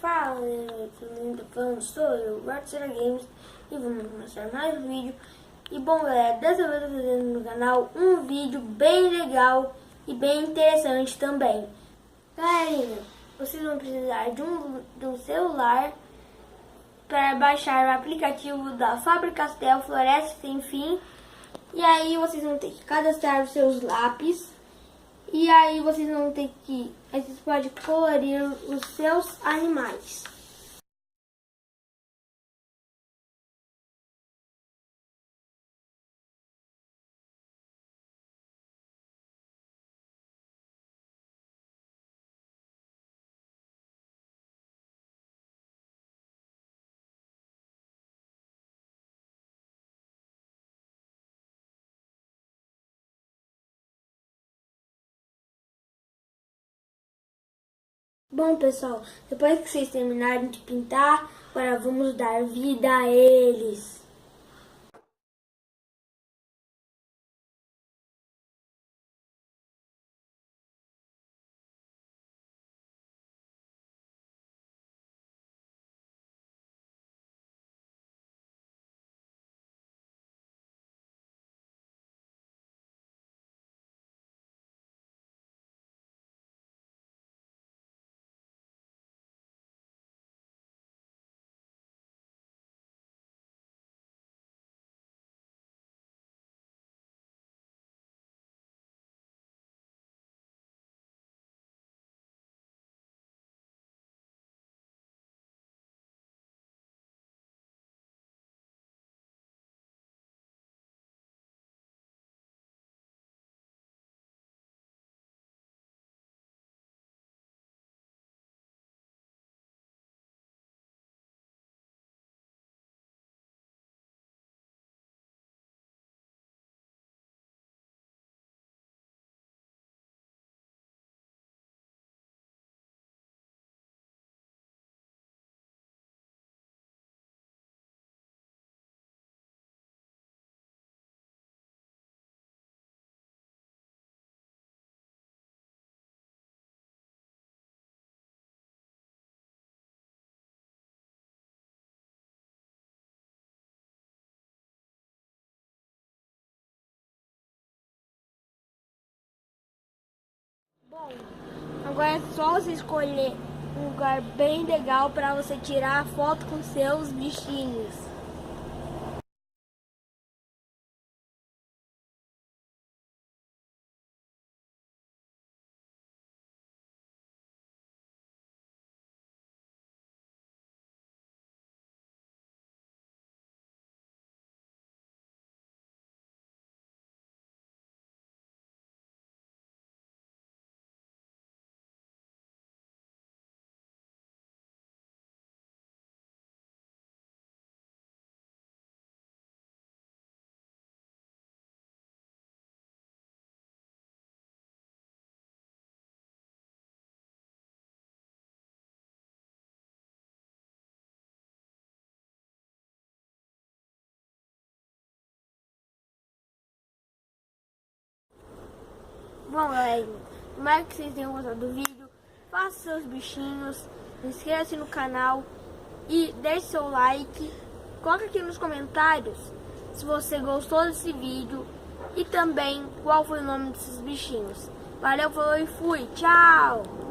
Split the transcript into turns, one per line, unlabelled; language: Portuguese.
Fala, eu falando sobre o Rockstar Games e vamos começar mais um vídeo. E bom galera, dessa vez eu tô fazendo no canal um vídeo bem legal e bem interessante também. Galerinha, vocês vão precisar de um celular para baixar o aplicativo da Faber-Castell Floresta Sem Fim. E aí vocês vão ter que cadastrar os seus lápis. E aí vocês vão ter que... Aí vocês podem colorir os seus animais. Bom pessoal, depois que vocês terminarem de pintar, agora vamos dar vida a eles. Bom, agora é só você escolher um lugar bem legal para você tirar a foto com seus bichinhos. Bom galera, espero que vocês tenham gostado do vídeo. Faça seus bichinhos, inscreva-se no canal e deixe seu like. Coloque aqui nos comentários se você gostou desse vídeo e também qual foi o nome desses bichinhos. Valeu, falou e fui, tchau!